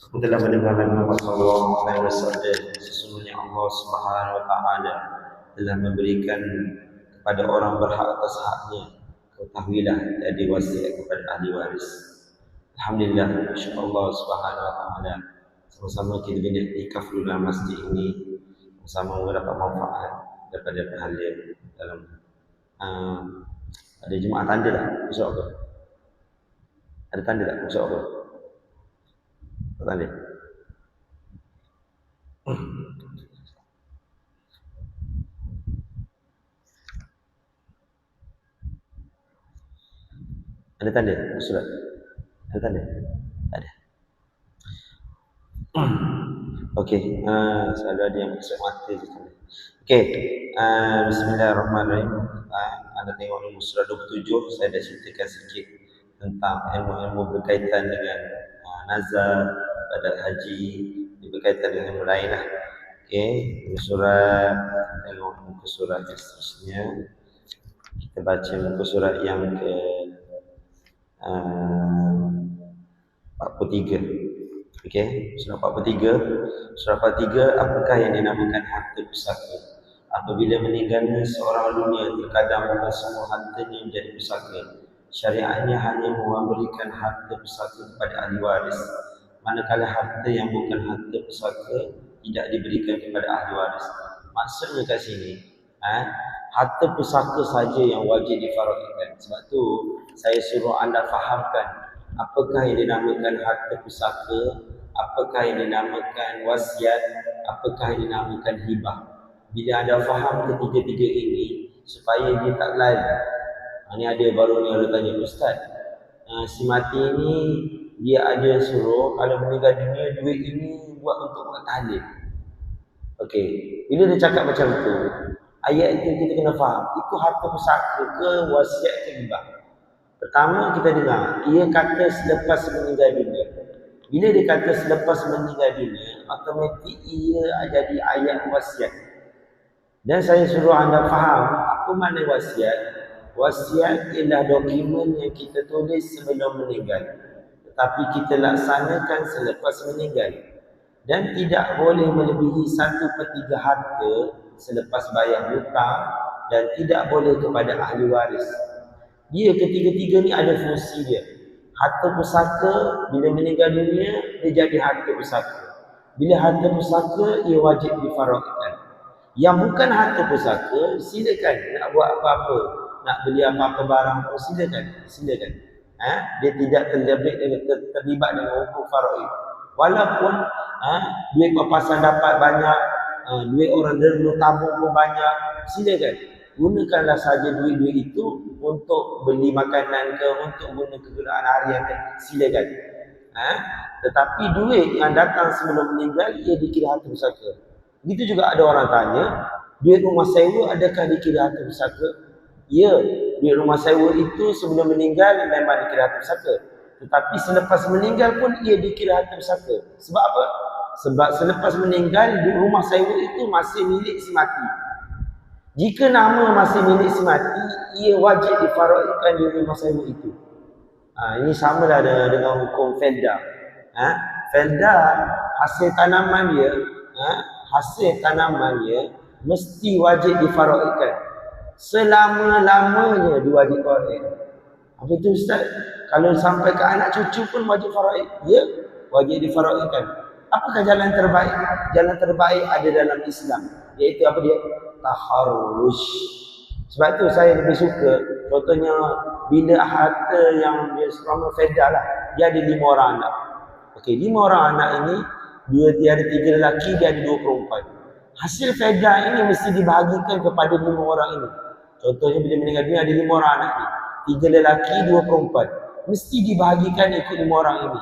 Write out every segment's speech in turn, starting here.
Aku telah mendengar Nabi sallallahu alaihi wasallam, sesungguhnya Allah Subhanahu wa taala telah memberikan kepada orang berhak atas haknya. Ketahuilah dari wasiat kepada ahli waris. Alhamdulillah, insyaallah Subhanahu wa taala sama-sama kita beriktikaf di dalam masjid ini, bersama mendapat manfaat daripada pahala dalam ada Jumaat tanda tak? Besok apa? Ada tanda tak? Besok apa? Tak tanda? Ada tanda? Surat? Ada tanda? Tak ada. Okey, selalu ada yang masuk mata je tanda. Okey, bismillahirrahmanirrahim. Anda tengok ni surah 27, saya dah ceritakan sikit tentang ilmu-ilmu berkaitan dengan nazar, badat haji, berkaitan dengan yang lain lah. Okey, surah, tengok muka surat yang seterusnya. Kita baca muka surat yang ke 43. Okey, surah 43. Surah 43, apakah yang dinamakan harta pusaka? Apabila meninggalnya seorang dunia, terkadang bukan semua hartanya menjadi pusaka. Syariatnya hanya memberikan harta pusaka kepada ahli waris. Manakala harta yang bukan harta pusaka tidak diberikan kepada ahli waris. Maksudnya kat sini, harta pusaka saja yang wajib difaraikan. Sebab tu saya suruh anda fahamkan apakah yang dinamakan harta pusaka, apakah yang dinamakan wasiat, apakah yang dinamakan hibah. Bila anda faham ketiga-tiga ini, supaya dia tak lain. Ini ada baru ni ada tanya, Ustaz, si mati ni dia ada suruh kalau meninggal dunia duit ini buat untuk buat tahlil. Okey, bila dia cakap macam tu, ayat itu kita kena faham, itu harta pusaka ke wasiat ke hibah. Pertama kita dengar, ia kata selepas meninggal dunia. Bila dia kata selepas meninggal dunia, automatik ia jadi ayat wasiat. Dan saya suruh anda faham apa makna wasiat. Wasiat ialah dokumen yang kita tulis sebelum meninggal, tetapi kita laksanakan selepas meninggal. Dan tidak boleh melebihi 1/3 harta selepas bayar hutang, dan tidak boleh kepada ahli waris. Dia ketiga-tiga ni ada fungsi dia. Harta pusaka, bila meninggal dunia, dia jadi harta pusaka. Bila harta pusaka, ia wajib difaraikan. Yang bukan harta pusaka, silakan nak buat apa-apa, nak beli apa-apa barang pun silakan. Dia tidak terlibat dengan hukum faraid. Walaupun duit papasan dapat banyak, duit orang derma tabung pun banyak, silakan. Gunakanlah saja duit-duit itu untuk beli makanan ke, untuk guna kegunaan harian ke, silakan. Tetapi duit yang datang sebelum meninggal, ia dikira harta pusaka. Begitu juga ada orang tanya, duit rumah sewa adakah dikira harta pusaka? Ya, duit rumah sewa itu sebelum meninggal memang dikira harta pusaka. Tetapi selepas meninggal pun ia dikira harta pusaka. Sebab apa? Sebab selepas meninggal, duit rumah sewa itu masih milik si mati. Jika nama masih milik si mati, ia wajib difaraikan di rumah sewa itu. Ini samalah dengan hukum felda. Felda, hasil tanaman dia, mesti wajib difaraikan. Selama-lamanya dia wajib faraid. Apa itu Ustaz? Kalau sampai ke anak cucu pun wajib faraid. Ya, wajib difaraikan. Apakah jalan terbaik? Jalan terbaik ada dalam Islam, iaitu apa dia? Taharrush. Sebab tu saya lebih suka, contohnya bila harta yang dia selama feda lah, dia ada 5 orang anak. Okey, 5 orang anak ini, dia ada 3 lelaki, dia ada 2 perempuan. Hasil feda ini mesti dibahagikan kepada 5 orang ini. Contohnya bila meninggal dunia ada 5 orang anak ni, 3 lelaki, 2 perempuan. Mesti dibahagikan ikut 5 orang ini.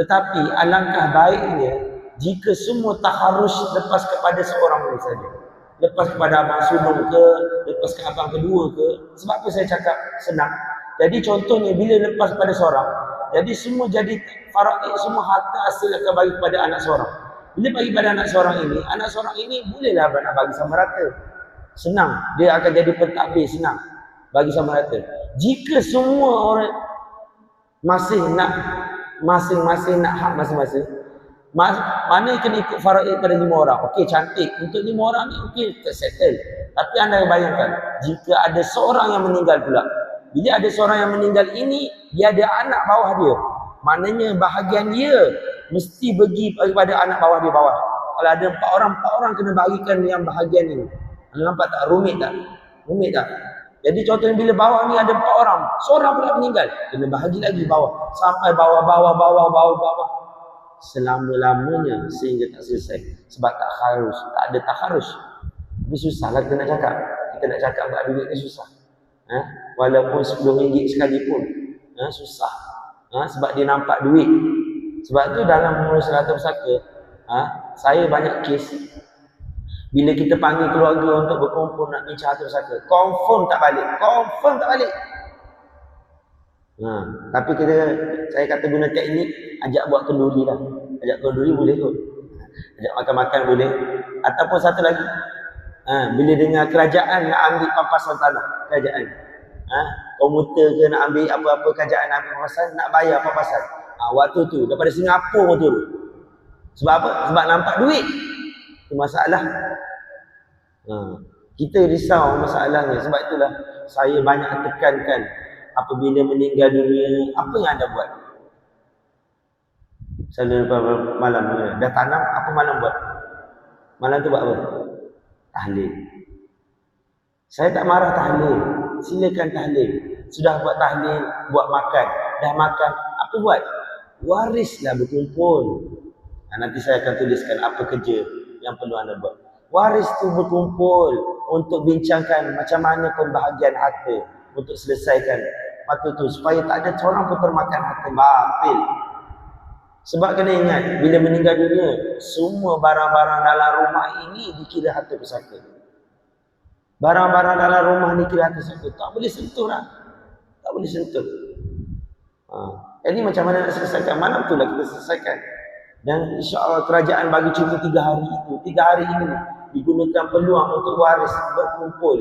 Tetapi alangkah baiknya jika semua taharrush lepas kepada seorang ini saja. Lepas kepada abang sulung ke, lepas ke abang kedua ke. Sebab apa saya cakap senang? Jadi contohnya bila lepas kepada seorang, jadi semua jadi faraid, semua harta hasil akan bagi kepada anak seorang. Bila bagi pada anak seorang ini bolehlah abang nak bagi sama rata. Senang, dia akan jadi pentadbir, senang bagi sama rata. Jika semua orang masih nak masing-masing nak hak masing-masing. Mana kena ikut faraid pada 5 orang. Okey, cantik. Untuk 5 orang ni okey, settle. Tapi anda bayangkan, jika ada seorang yang meninggal pula. Bila ada seorang yang meninggal ini, dia ada anak bawah dia. Maknanya bahagian dia mesti bagi kepada anak bawah dia bawah. Kalau ada 4 orang kena bagikan yang bahagian ini. Anda nampak tak? Rumit tak? Rumit tak? Jadi contohnya bila bawah ni ada 4 orang, seorang pula meninggal, kena bahagi lagi bawah. Sampai bawah. Selama-lamanya sehingga tak selesai. Sebab tak ada takharus. Tapi susahlah kita nak cakap. Kita nak cakap buat duit ni susah. Walaupun RM10 sekalipun, susah. Sebab dia nampak duit. Sebab tu dalam mengurus harta pusaka, saya banyak kes. Bila kita panggil keluarga untuk berkumpul nak bincang harta pusaka, confirm tak balik. Tapi saya kata guna teknik, ajak buat kenduri lah. Ajak kenduri boleh kot. Ajak makan-makan boleh. Ataupun satu lagi, bila dengar kerajaan nak ambil pampasan tanah, kerajaan. Komuter ke nak ambil apa-apa kerajaan nak ambil pampasan, nak bayar pampasan. Waktu tu, daripada Singapura tu. Sebab apa? Sebab nampak duit. Itu masalah. Kita risau masalahnya. Sebab itulah saya banyak tekankan, apabila meninggal dunia, apa yang anda buat? Selalu malam dah tanam, apa malam buat? Malam tu buat apa? Tahlil. Saya tak marah tahlil. Silakan tahlil. Sudah buat tahlil, buat makan. Dah makan, apa buat? Warislah berkumpul. Nanti saya akan tuliskan apa kerja yang perlu anda buat. Waris tu berkumpul untuk bincangkan macam mana pembahagian harta untuk selesaikan harta tu supaya tak ada seorang pun termakan harta batil. Sebab kena ingat, bila meninggal dunia, semua barang-barang dalam rumah ini dikira harta pusaka. Barang-barang dalam rumah ni kira harta pusaka. Tak boleh sentuh lah. Tak boleh sentuh. Jadi macam mana nak selesaikan? Malam tu lah kita selesaikan. Dan insya-Allah kerajaan bagi cuti 3 hari itu. 3 hari ini digunakan peluang untuk waris berkumpul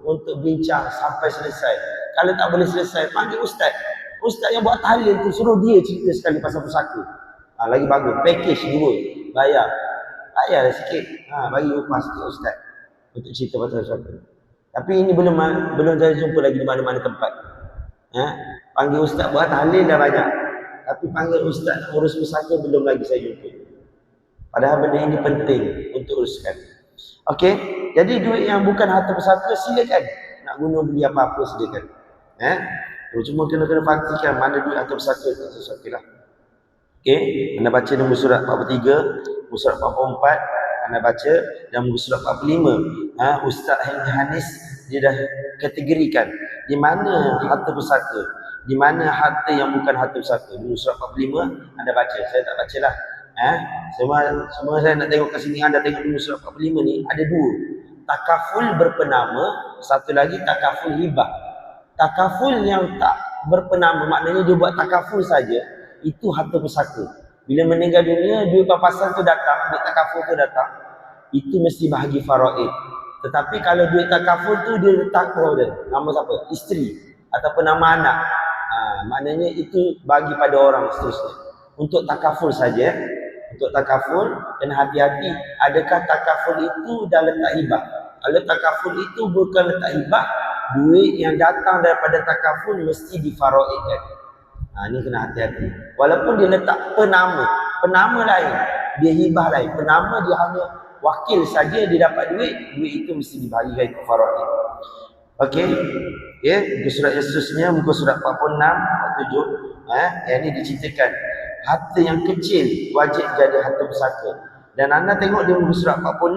untuk bincang sampai selesai. Kalau tak boleh selesai, panggil ustaz. Ustaz yang buat tahlil tu suruh dia cerita sekali pasal pusaka. Lagi bagus, package 2, bayar sikit. Bagi upah sikit ustaz untuk cerita pasal pusaka. Tapi ini belum saya jumpa lagi di mana-mana tempat. Panggil ustaz buat tahlil dah banyak. Tapi panggil ustaz urus pusaka belum lagi saya jumpa. Padahal benda ini penting untuk uruskan. Okey, jadi duit yang bukan harta pusaka silakan. Nak guna beli apa-apa silakan. Cuma kena pastikan mana duit harta pusaka tak sesuatu lah. Okey, anda baca nombor surat 43, nombor surat 44, anda baca dan nombor surat 45. Ustaz Hanis dia dah kategorikan di mana harta pusaka, di mana harta yang bukan harta pusaka. Nombor surat 45 anda baca, saya tak bacalah. Semua saya nak tengok kat sini, anda tengok nombor surat 45 ni ada 2. Takaful berpenama, satu lagi takaful hibah. Takaful yang tak berpenama maknanya dia buat takaful saja, itu harta pusaka. Bila meninggal dunia, duit pampasan tu datang, duit takaful tu datang, itu mesti bahagi faraid. Tetapi kalau duit takaful tu dia letak nama siapa? Isteri ataupun nama anak. Maknanya itu bagi pada orang seterusnya. Untuk takaful saja. Untuk takaful, kena hati-hati. Adakah takaful itu dah letak hibah? Kalau takaful itu bukan letak hibah, duit yang datang daripada takaful mesti difaraidkan. Ini kena hati-hati. Walaupun dia letak penama lain, dia hibah lain. Penama dia hanya wakil saja, dia dapat duit itu mesti dibahagikan ke faraid. Okey. Muka surat yang seterusnya, muka surat 46, 47. Yang ini diceritakan harta yang kecil wajib jadi harta pusaka. Dan anda tengok di muka surat 46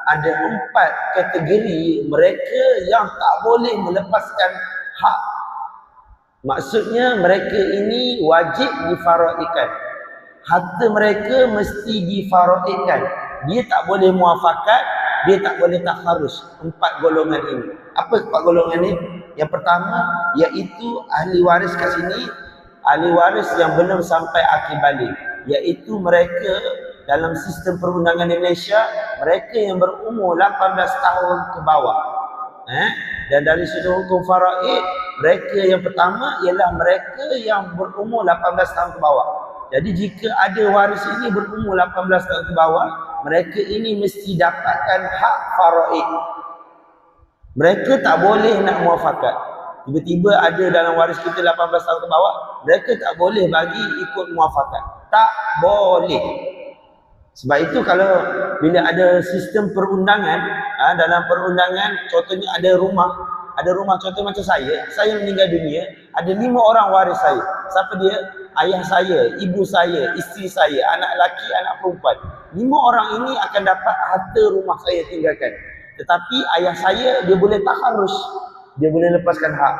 ada 4 kategori mereka yang tak boleh melepaskan hak. Maksudnya mereka ini wajib difaraidkan. Harta mereka mesti difaraidkan. Dia tak boleh muafakat, dia tak boleh takharus. 4 golongan ini. Apa 4 golongan ini? Yang pertama iaitu ahli waris kat sini, ahli waris yang belum sampai akil balik, iaitu mereka dalam sistem perundangan Indonesia, mereka yang berumur 18 tahun ke bawah. Dan dari sudut hukum faraid, mereka yang pertama ialah mereka yang berumur 18 tahun ke bawah. Jadi jika ada waris ini berumur 18 tahun ke bawah, mereka ini mesti dapatkan hak faraid. Mereka tak boleh nak muafakat. Tiba-tiba ada dalam waris kita 18 tahun ke bawah, mereka tak boleh bagi ikut muafakat. Tak boleh. Sebab itu kalau bila ada sistem perundangan, dalam perundangan contohnya ada rumah contoh macam saya meninggal dunia, ada 5 orang waris saya. Siapa dia? Ayah saya, ibu saya, isteri saya, anak lelaki, anak perempuan. 5 orang ini akan dapat harta rumah saya tinggalkan. Tetapi ayah saya dia boleh taharus, dia boleh lepaskan hak.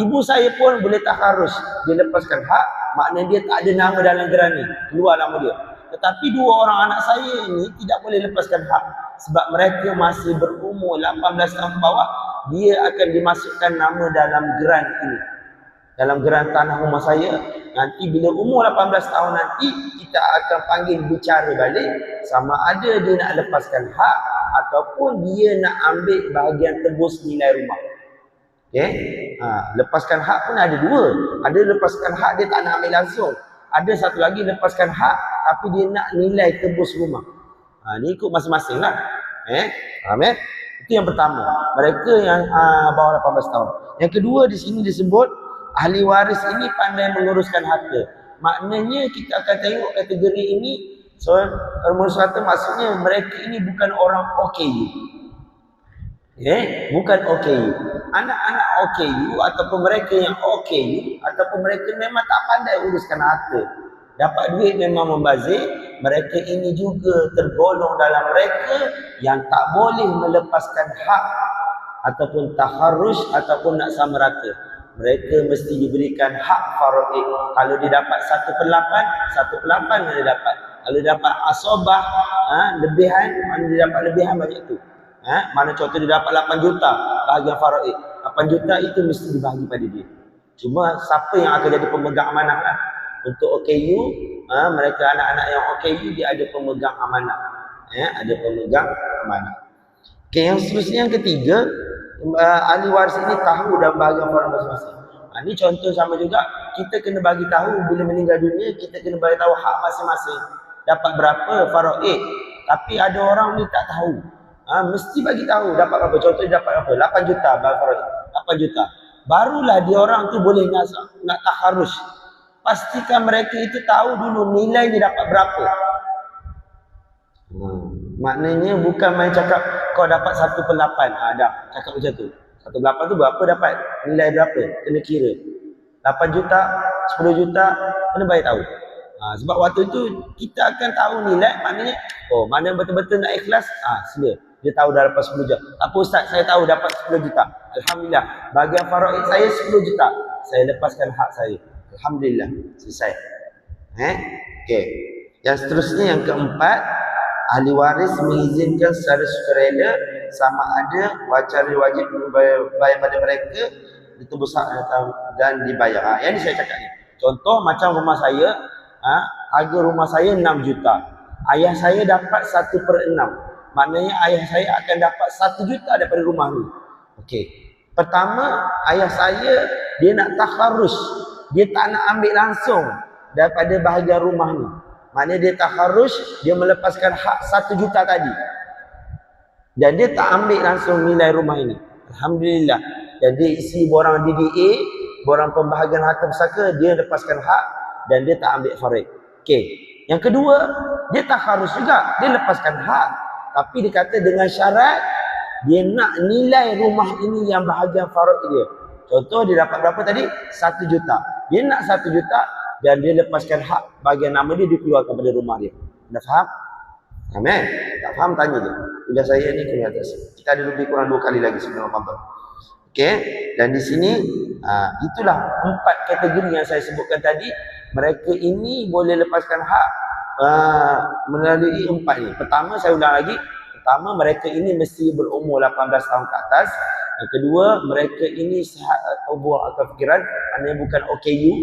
Ibu saya pun boleh taharus, dia lepaskan hak, maknanya dia tak ada nama dalam geran ni, keluar nama dia. Tetapi 2 orang anak saya ini tidak boleh lepaskan hak sebab mereka masih berumur 18 tahun ke bawah. Dia akan dimasukkan nama dalam geran ini, dalam geran tanah rumah saya. Nanti bila umur 18 tahun nanti kita akan panggil bicara balik sama ada dia nak lepaskan hak ataupun dia nak ambil bahagian tebus nilai rumah. Okey, lepaskan hak pun ada 2. Ada lepaskan hak dia tak nak ambil langsung. Ada satu lagi lepaskan hak tapi dia nak nilai tebus rumah. Ni ikut masing-masing lah. Faham ya? Itu yang pertama. Mereka yang bawah 18 tahun. Yang kedua di sini disebut ahli waris ini pandai menguruskan harta. Maknanya kita akan tengok kategori ini. So, nomor 1 maksudnya mereka ini bukan orang OKU. Bukan OKU. Anak-anak OKU ataupun mereka yang OKU ataupun mereka memang tak pandai uruskan harta, dapat duit memang membazir, mereka ini juga tergolong dalam mereka yang tak boleh melepaskan hak ataupun taharrush ataupun nak sama rata. Mereka mesti diberikan hak faraid. Kalau dia dapat 1/8 dia dapat. Kalau dia dapat asobah lebihan, mana dia dapat lebihan banyak tu. Mana contoh dia dapat 8 juta bahagian faraid, 8 juta itu mesti dibahagi pada dia. Cuma siapa yang akan jadi pemegang amanah lah. Untuk OKU, mereka anak-anak yang OKU dia ada pemegang amanah. Ada pemegang amanah. Okey, yang seterusnya yang ketiga, ahli waris ini tahu dan bahagian faraid masing-masing. Ini contoh sama juga, kita kena bagi tahu bila meninggal dunia, kita kena bagi tahu hak masing-masing. Dapat berapa faraid. Tapi ada orang ni tak tahu. Mesti bagi tahu dapat berapa. Contoh dia dapat berapa? 8 juta faraid. 8 juta. Barulah dia orang tu boleh nak taharus. Pastikan mereka itu tahu dulu nilai dia dapat berapa. Maknanya bukan main cakap kau dapat 1/8. Dah, cakap macam tu. 1/8 tu berapa dapat? Nilai berapa? Kena kira. 8 juta, 10 juta, kena bagi tahu. Sebab waktu itu kita akan tahu nilai, maknanya mana betul-betul nak ikhlas, sila. Dia tahu dah dapat 10 juta. Apa ustaz, saya tahu dapat 10 juta. Alhamdulillah, bahagian faraid saya 10 juta. Saya lepaskan hak saya. Alhamdulillah, selesai. Okey. Yang seterusnya yang keempat, ahli waris mengizinkan secara sukarela sama ada wajar wajib bayar pada mereka ditebus dan dibayar. Yang ni saya cakap ni. Contoh macam rumah saya, harga rumah saya 6 juta. Ayah saya dapat 1/6. Maknanya ayah saya akan dapat 1 juta daripada rumah ni. Okey. Pertama, ayah saya dia nak taharus. Dia tak nak ambil langsung daripada bahagian rumah ni. Maknanya dia taharus, dia melepaskan hak 1 juta tadi. Dan dia tak ambil langsung nilai rumah ini. Alhamdulillah. Dan dia isi borang DDA, borang pembahagian harta pusaka, dia lepaskan hak dan dia tak ambil faraid. Okey. Yang kedua, dia taharus juga, dia lepaskan hak. Tapi dia kata dengan syarat dia nak nilai rumah ini yang bahagian faraid dia. Contoh dia dapat berapa tadi? 1 juta. Dia nak 1 juta dan dia lepaskan hak bahagian nama dia dikeluarkan pada rumah dia. Dah faham? Amin. Tak faham tanya je. Sudah saya ni kena atas. Kita ada lebih kurang 2 kali lagi sebelum Ramadan. Okey. Dan di sini itulah 4 kategori yang saya sebutkan tadi. Mereka ini boleh lepaskan hak melalui 4 ni. Pertama, saya ulang lagi. Pertama, mereka ini mesti berumur 18 tahun ke atas. Yang kedua, mereka ini sihat tubuh atau fikiran, maknanya bukan OKU.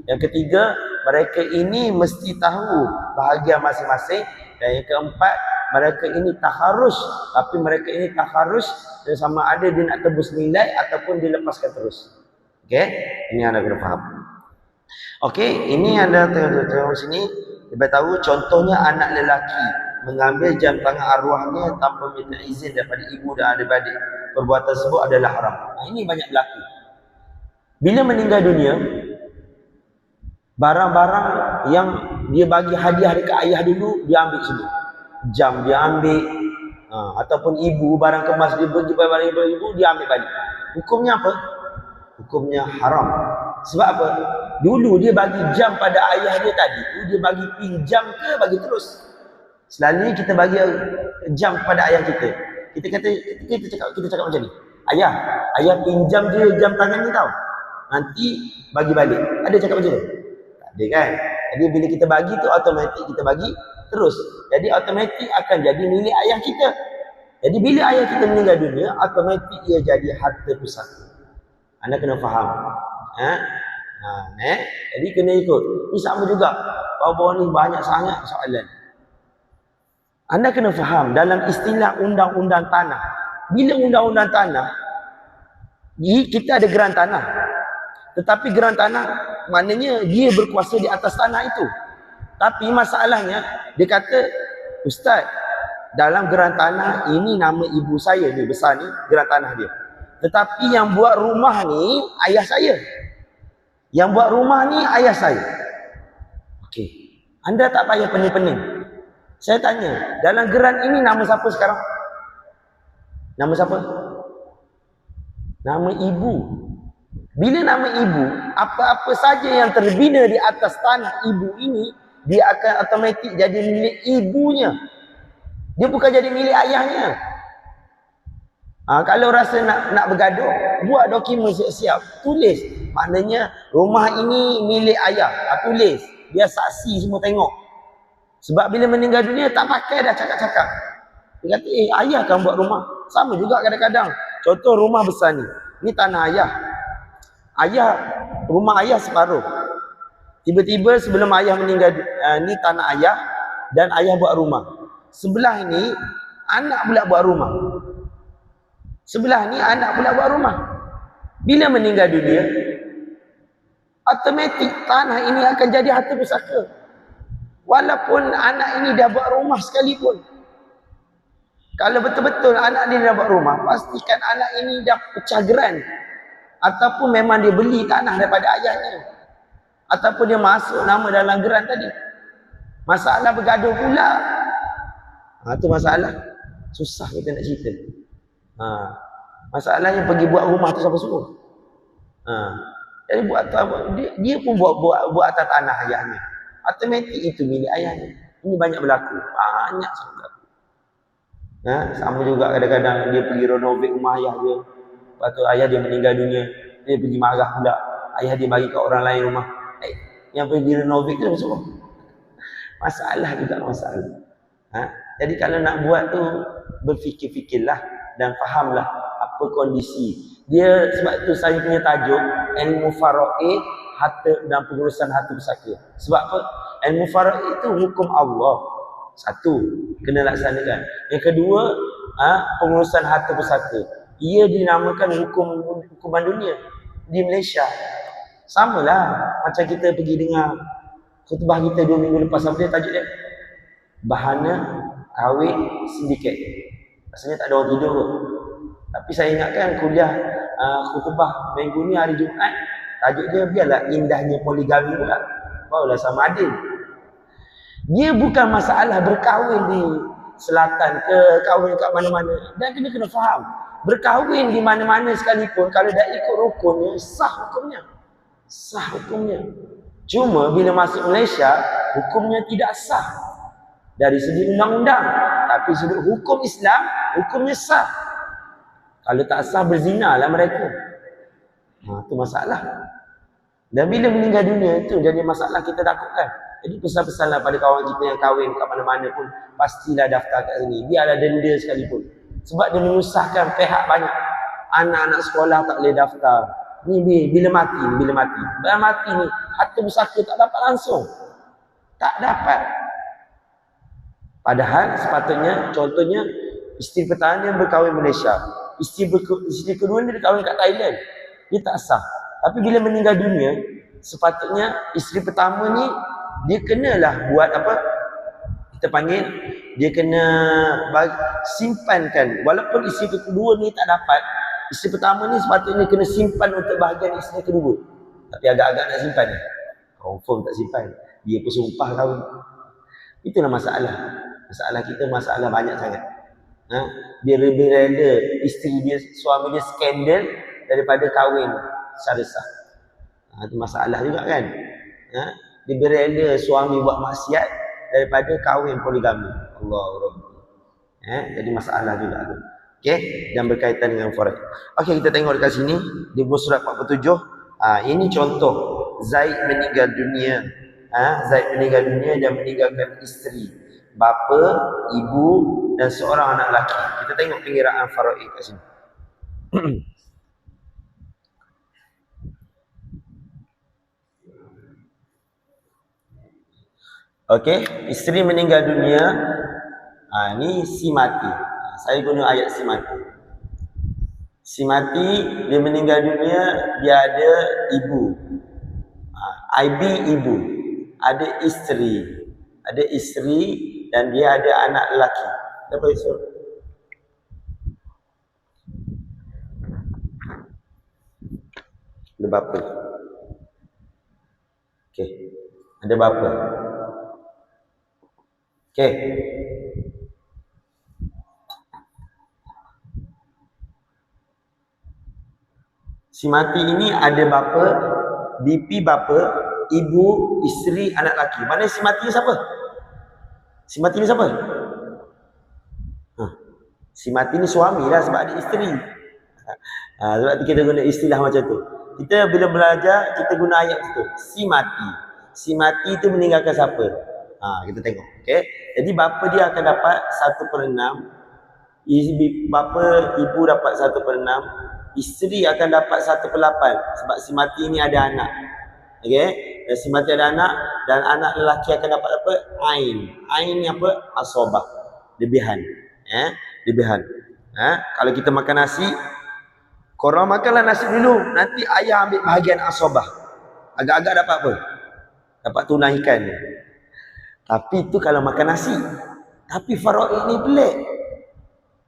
Yang ketiga, mereka ini mesti tahu bahagian masing-masing. Dan yang keempat, mereka ini taharus. Tapi mereka ini taharus sama ada dia nak tebus nilai ataupun dilepaskan terus. Okey, ini anda kena faham. Okey, ini anda tengok sini, kita tahu contohnya anak lelaki mengambil jam tangan arwahnya tanpa minta izin daripada ibu dan adik-adik. Perbuatan tersebut adalah haram. Ini banyak berlaku. Bila meninggal dunia, barang-barang yang dia bagi hadiah dekat ayah dulu, dia ambil semua. Jam dia ambil, ataupun ibu, barang kemas dia bagi barang ibu, dia ambil balik. Hukumnya apa? Hukumnya haram. Sebab apa? Dulu dia bagi jam pada ayah dia tadi, dia bagi pinjam ke bagi terus? Selalunya kita bagi jam kepada ayah kita. Kita cakap macam ni. Ayah pinjam je jam tangan ni tau. Nanti bagi balik. Ada cakap macam tu? Tak ada kan? Jadi bila kita bagi tu automatik kita bagi terus. Jadi automatik akan jadi milik ayah kita. Jadi bila ayah kita meninggal dunia, automatik ia jadi harta pusaka. Anda kena faham. Jadi kena ikut. Ini sama juga. Bawah-bawah ni banyak sangat soalan. Anda kena faham dalam istilah undang-undang tanah. Bila undang-undang tanah, kita ada geran tanah. Tetapi geran tanah maknanya dia berkuasa di atas tanah itu. Tapi masalahnya dia kata, Ustaz, dalam geran tanah ini nama ibu saya ni besar ni, geran tanah dia. Tetapi yang buat rumah ni ayah saya. Yang buat rumah ni ayah saya. Okey. Anda tak payah pening-pening. Saya tanya, dalam geran ini nama siapa sekarang? Nama siapa? Nama ibu. Bila nama ibu, apa-apa saja yang terbina di atas tanah ibu ini, dia akan automatik jadi milik ibunya. Dia bukan jadi milik ayahnya. Kalau rasa nak bergaduh, buat dokumen siap-siap, tulis. Maknanya rumah ini milik ayah. Tulis, biar saksi semua tengok. Sebab bila meninggal dunia tak pakai dah cakap-cakap. Dia kata, ayah kan buat rumah. Sama juga kadang-kadang. Contoh rumah besar ni. Ni tanah ayah. Rumah ayah separuh. Tiba-tiba sebelum ayah meninggal, ni tanah ayah dan ayah buat rumah. Sebelah ni anak pula buat rumah. Sebelah ni anak pula buat rumah. Bila meninggal dunia, automatik tanah ini akan jadi harta pusaka. Walaupun anak ini dah buat rumah sekalipun. Kalau betul-betul anak ni dah buat rumah, pastikan anak ini dah pecah geran. Ataupun memang dia beli tanah daripada ayahnya. Ataupun dia masuk nama dalam geran tadi. Masalah bergaduh pula. Itu masalah. Susah kita nak cerita. Masalahnya pergi buat rumah tu siapa suruh. Jadi dia pun buat atas tanah ayahnya. Automatik itu milik ayahnya. Ini banyak berlaku. Banyak sangat berlaku. Sama juga kadang-kadang dia pergi renovate rumah ayah dia. Lepas tu ayah dia meninggal dunia. Dia pergi marah pula. Ayah dia bagi kat orang lain rumah. Yang pergi renovate tu apa suruh? Masalah juga masalah. Jadi kalau nak buat tu, berfikir-fikirlah dan fahamlah apa kondisi. Dia sebab tu saya punya tajuk ilmu faraid, harta dan pengurusan harta pusaka. Sebab apa? Ilmu faraid itu hukum Allah. Satu, kena laksanakan. Yang kedua, pengurusan harta pusaka. Ia dinamakan hukuman dunia di Malaysia. Samalah macam kita pergi dengar khutbah kita 2 minggu lepas, apa dia tajuk dia? Bahana kahwin sindiket. Rasanya tak ada orang tidur pun. Tapi saya ingatkan kuliah khutbah minggu ni hari Jumaat, tajuk dia biarlah indahnya poligami pula. Barulah sama adil. Dia bukan masalah berkahwin di selatan ke kahwin kat mana-mana. Dan kena faham, berkahwin di mana-mana sekalipun kalau dah ikut rukunnya, sah hukumnya. Sah hukumnya. Cuma bila masuk Malaysia, hukumnya tidak sah dari segi undang-undang. Tapi sudut hukum Islam, hukumnya sah. Kalau tak sah, berzinalah mereka. Itu masalah. Dan bila meninggal dunia, itu jadi masalah kita takutkan. Jadi pesan-pesanlah pada kawan kita yang kahwin kat mana-mana pun, pastilah daftar kat sini. Dia ada denda sekalipun. Sebab dia menyusahkan pihak banyak. Anak-anak sekolah tak boleh daftar. Ni bila mati. Bila mati ni, harta pusaka tak dapat langsung. Tak dapat. Padahal sepatutnya, contohnya, isteri pertama dia berkahwin Malaysia. Isteri kedua dia berkahwin kat Thailand. Dia tak sah. Tapi bila meninggal dunia, sepatutnya isteri pertama ni dia kenalah buat apa? Kita panggil, dia kena simpankan. Walaupun isteri kedua ni tak dapat, isteri pertama ni sepatutnya kena simpan untuk bahagian isteri kedua. Tapi agak-agak nak simpan. Confirm tak simpan. Dia pun sumpah kahwin. Itulah masalah. Masalah kita masalah banyak sangat. Dia lebih rela isteri dia, suami dia skandal daripada kahwin secara sah. Itu masalah juga kan. Dia rela suami buat maksiat daripada kahwin poligami. Allahu Akbar. Jadi masalah juga tu. Okey, dan berkaitan dengan forex. Okey, kita tengok dekat sini di buku surat 47. Ini contoh Zaid meninggal dunia. Zaid meninggal dunia dan meninggalkan isteri, bapa, ibu dan seorang anak lelaki. Kita tengok pengiraan faraid kat sini. Okey, isteri meninggal dunia. Ni si mati. Saya guna ayat si mati. Si mati, dia meninggal dunia, dia ada ibu. IB ibu. Ada isteri dan dia ada anak lelaki. Apa itu? Ada bapa. Okey. Ada bapa. Okey. Si mati ini ada bapa, BP bapa, ibu, isteri, anak lelaki. Mana si mati ni siapa? Si mati ni siapa? Si mati ni suami lah sebab ada isteri. Sebab tu kita guna istilah macam tu. Kita bila belajar, kita guna ayat tu. Si mati. Si mati tu meninggalkan siapa? Kita tengok. Okay? Jadi bapa dia akan dapat 1/6. Bapa, ibu dapat 1/6. Isteri akan dapat 1/8 sebab si mati ni ada anak. Okey, si mati ada anak dan anak lelaki akan dapat apa? Ain. Ain ni apa? Asobah. Lebihan. Lebihan. Kalau kita makan nasi, korang makanlah nasi dulu, nanti ayah ambil bahagian asobah. Agak-agak dapat apa? Dapat tulang ikan. Tapi itu kalau makan nasi. Tapi faraid ni pelik.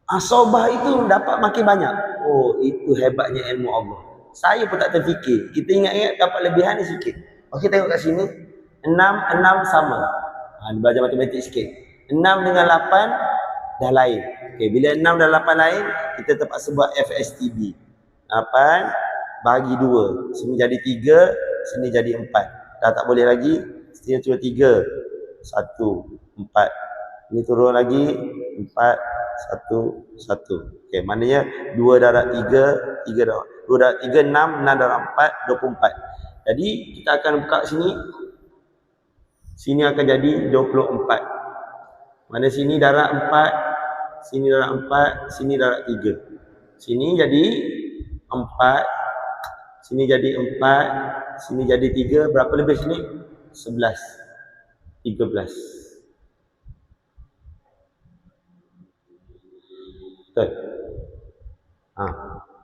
Asobah itu dapat makin banyak. Oh, itu hebatnya ilmu Allah. Saya pun tak terfikir. Kita ingat-ingat dapat lebihan ni sikit. Okey, tengok kat sini. 6 sama. Belajar matematik sikit. 6 dengan 8 dah lain. Okey, bila 6 dan 8 lain, kita terpaksa buat FSTB. 8 bagi 2. Sini jadi 3, sini jadi 4. Dah tak boleh lagi. Sini turun 3. 1, 4. Ini turun lagi 4. 1, 1. Okey, maknanya 2 darab 3, 3 darab 2 darab 3, 6, 6 darab 4, 24. Jadi kita akan buka sini. Sini akan jadi 24. Mana sini darab 4, sini darab 4, sini darab 3. Sini jadi 4, sini jadi 4, sini jadi 3. Berapa lebih sini? 11. 13. Betul.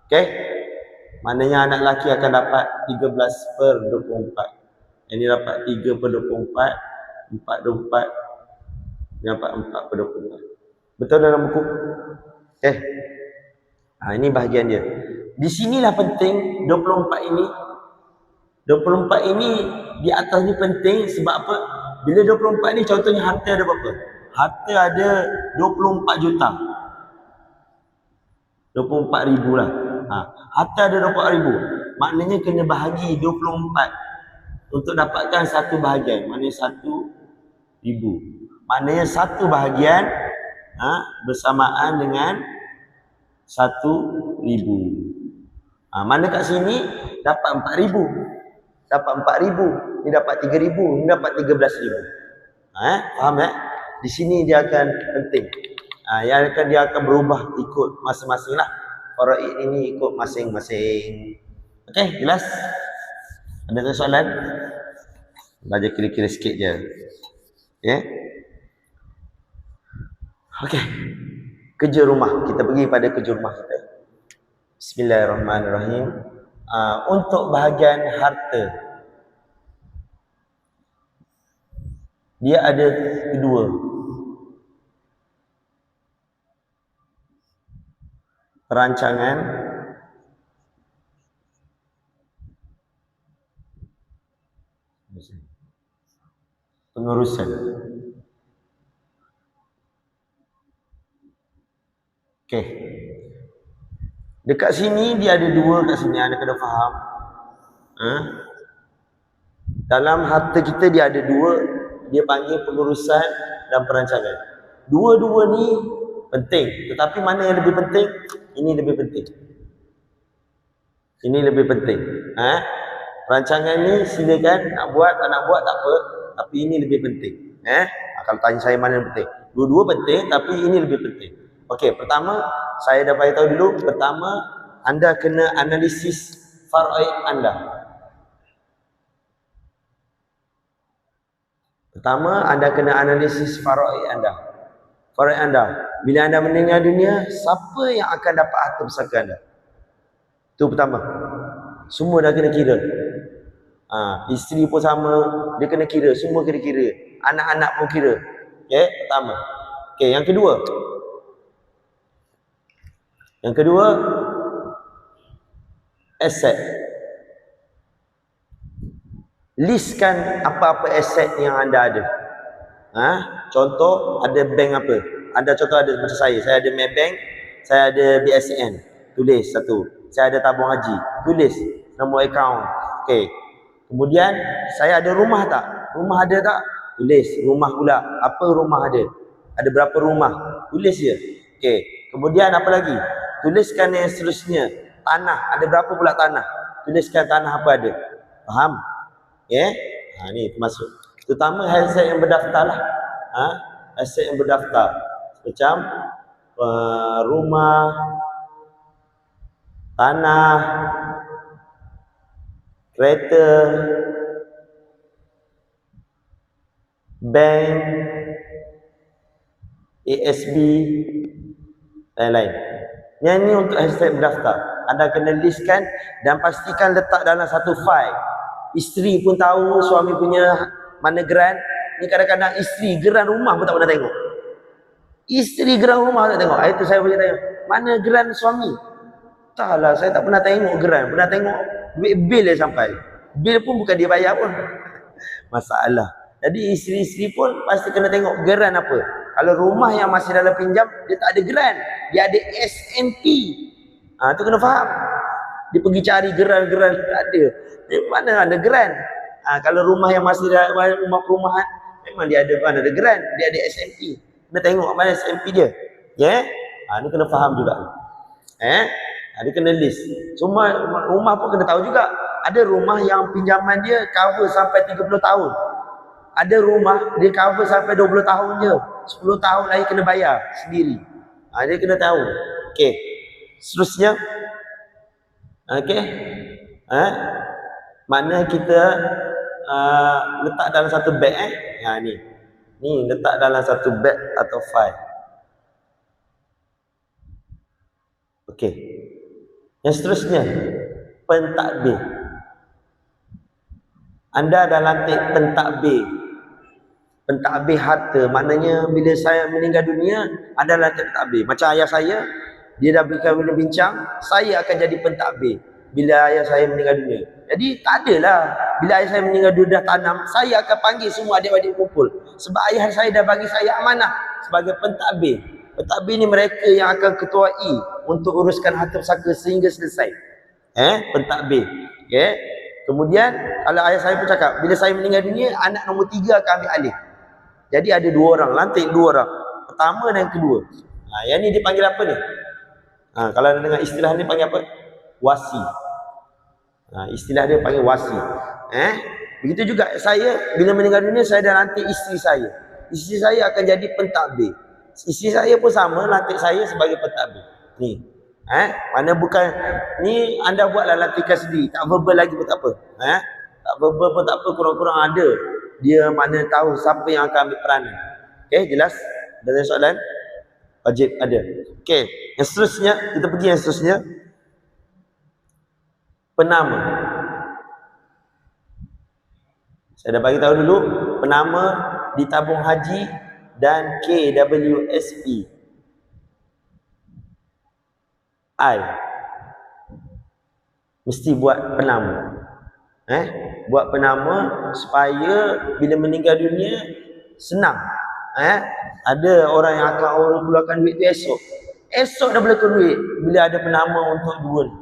Okey. Maknanya anak lelaki akan dapat 13/24. Ini dapat 3/24, 4/24. Ini dapat 4/24. Betul dalam buku? Okey. Ini bahagian dia. Di sinilah penting 24 ini. 24 ini di atas ni penting sebab apa? Bila 24 ni contohnya harta ada berapa? Harta ada 24 juta. 24,000 lah. Harta ada 24,000. Maknanya kena bahagi 24 untuk dapatkan satu bahagian. Maknanya 1,000. Maknanya satu bahagian bersamaan dengan 1,000. Mana kat sini dapat 4,000. Dapat 4,000. Ni dapat 3,000. Ni dapat 13,000. Faham tak? Di sini dia akan penting. Dia akan berubah ikut masing-masing lah. Faraid ini ikut masing-masing. Okey, jelas? Ada soalan? Belajar kira-kira sikit je. Okay? Okey. Kerja rumah. Kita pergi pada kerja rumah kita. Bismillahirrahmanirrahim. Untuk bahagian harta, dia ada kedua. Perancangan pengurusan. Okey. Dekat sini dia ada dua kat sini, anda kena faham. Dalam harta kita dia ada dua, dia panggil pengurusan dan perancangan. Dua-dua ni penting, tetapi mana yang lebih penting? Ini lebih penting. Ini lebih penting. Perancangan ni silakan nak buat, tak nak buat tak apa, tapi ini lebih penting. Kalau tanya saya mana yang penting? Dua-dua penting, tapi ini lebih penting. Okey, pertama saya dah beritahu dulu. Pertama, anda kena analisis faraid anda. Pertama, anda kena analisis faraid anda. Faraid anda, bila anda meninggal dunia, siapa yang akan dapat harta pusaka anda? Itu pertama. Semua dah kena kira. Isteri pun sama, dia kena kira, semua kena kira. Anak-anak pun kira. Okey, pertama. Okey, yang kedua. Yang kedua, aset. Listkan apa-apa aset yang anda ada. Contoh, ada bank apa? Anda contoh ada macam saya ada Maybank, saya ada BSN. Tulis satu. Saya ada tabung haji. Tulis nombor akaun. Okey. Kemudian saya ada rumah tak? Rumah ada tak? Tulis rumah pula. Apa rumah ada? Ada berapa rumah? Tulis je. Okey. Kemudian apa lagi? Tuliskan yang seterusnya. Tanah, ada berapa pula tanah? Tuliskan tanah apa ada. Faham? Ni termasuk. Terutama aset yang berdaftar lah. Aset yang berdaftar. Macam rumah, tanah, kereta, bank, ASB, lain-lain. Yang ni untuk aset berdaftar. Anda kena listkan dan pastikan letak dalam satu file. Isteri pun tahu suami punya mana geran. Ni kadang-kadang isteri geran rumah pun tak pernah tengok. Isteri geran rumah tak tengok. Itu saya boleh tanya, mana geran suami? Taklah, saya tak pernah tengok geran. Pernah tengok duit bil dia sampai. Bil pun bukan dia bayar pun. Masalah. Jadi isteri-isteri pun pasti kena tengok geran apa. Kalau rumah yang masih dalam pinjam, dia tak ada geran. Dia ada SNP. Tu kena faham. Dia pergi cari geran-geran, tak ada. Dia mana ada geran? Kalau rumah yang masih dalam rumah perumahan, memang dia ada mana ada geran. Dia ada SNP. Kena tengok mana SNP dia. Ni kena faham juga. Dia kena list. Semua rumah pun kena tahu juga. Ada rumah yang pinjaman dia cover sampai 30 tahun. Ada rumah dia cover sampai 20 tahun je. 10 tahun lagi kena bayar sendiri. Dia kena tahu. Okey. Seterusnya. Okey. Mana kita letak dalam satu beg ni. Ni letak dalam satu beg atau file. Okey. Yang seterusnya, pentadbir. Anda dah lantik pentadbir. Pentadbir harta, maknanya bila saya meninggal dunia, anda lantik pentadbir. Macam ayah saya, dia dah bincang, saya akan jadi pentadbir bila ayah saya meninggal dunia. Jadi tak adalah bila ayah saya meninggal dunia dah tanam, saya akan panggil semua adik-adik kumpul. Sebab ayah saya dah bagi saya amanah sebagai pentadbir. Pentadbir ni mereka yang akan ketuai untuk uruskan harta pusaka sehingga selesai. Pentadbir. Okey. Kemudian kalau ayah saya pun cakap, bila saya meninggal dunia, anak nombor 3 akan ambil alih. Jadi ada 2 orang, lantik 2 orang. Pertama dan kedua. Yang ni dipanggil apa ni? Kalau anda dengar istilah ni panggil apa? Wasi. Istilah dia panggil wasi. Begitu juga saya bila meninggal dunia, saya dah lantik isteri saya. Isteri saya akan jadi pentadbir. Isteri saya pun sama, lantik saya sebagai pentadbir. Ni. Mana bukan ni anda buatlah lantikan sendiri, tak verbal lagi pun tak apa. Tak verbal pun tak apa, kurang-kurang ada. Dia mana tahu siapa yang akan ambil peranan. Okey, jelas? Ada soalan? Wajib ada. Okey, yang seterusnya, kita pergi yang seterusnya. Penama. Saya dah bagi tahu dulu, penama di tabung haji dan KWSP. Mesti buat penama. Buat penama supaya bila meninggal dunia senang. Ada orang yang akan keluarkan duit tu esok dah boleh keluar duit bila ada penama untuk dua ni.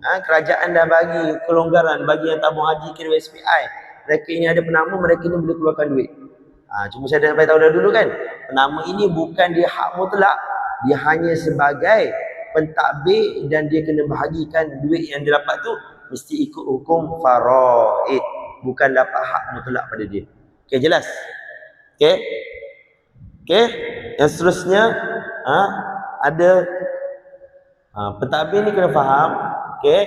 Kerajaan dah bagi kelonggaran bagi yang tabung haji KWSPI. Mereka ini ada penama, mereka ni boleh keluarkan duit. Cuma saya dah sampai tahu dah dulu kan, penama ini bukan dia hak mutlak, dia hanya sebagai pentadbir dan dia kena bahagikan duit yang dia dapat tu mesti ikut hukum faraid, bukan dapat hak mutlak pada dia. Okey, jelas? Okey. Yang seterusnya ada pentadbir ni kena faham. Okey.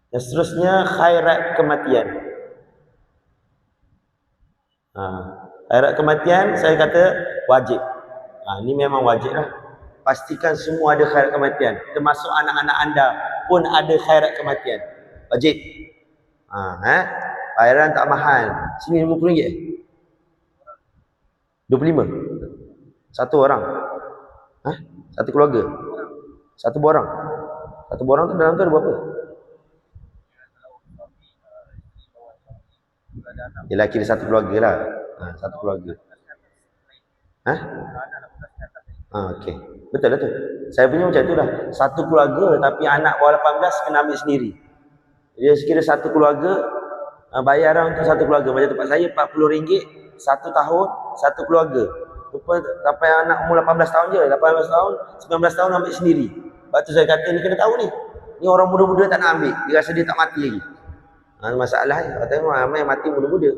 Yang seterusnya khairat kematian. Khairat kematian saya kata wajib. Ini memang wajib lah. Pastikan semua ada khairat kematian. Termasuk anak-anak anda pun ada khairat kematian. Wajib. Bayaran tak mahal. Sini RM50. 25. Satu orang. Satu keluarga. Satu borang. Satu borang tu dalam tu ada berapa? Yelah, kira satu keluarga lah. Satu keluarga. Okey. Betul lah tu. Saya punya macam tu lah. Satu keluarga tapi anak bawah 18 kena ambil sendiri. Dia sekira satu keluarga, bayaran untuk satu keluarga. Macam tempat saya RM40, 1 tahun, satu keluarga. Sampai anak umur 18 tahun je. 18 tahun, 19 tahun ambil sendiri. Sebab tu saya kata ni kena tahu ni. Ni orang muda-muda tak nak ambil. Dia rasa dia tak mati lagi. Masalah ni. Katanya ramai mati muda-muda.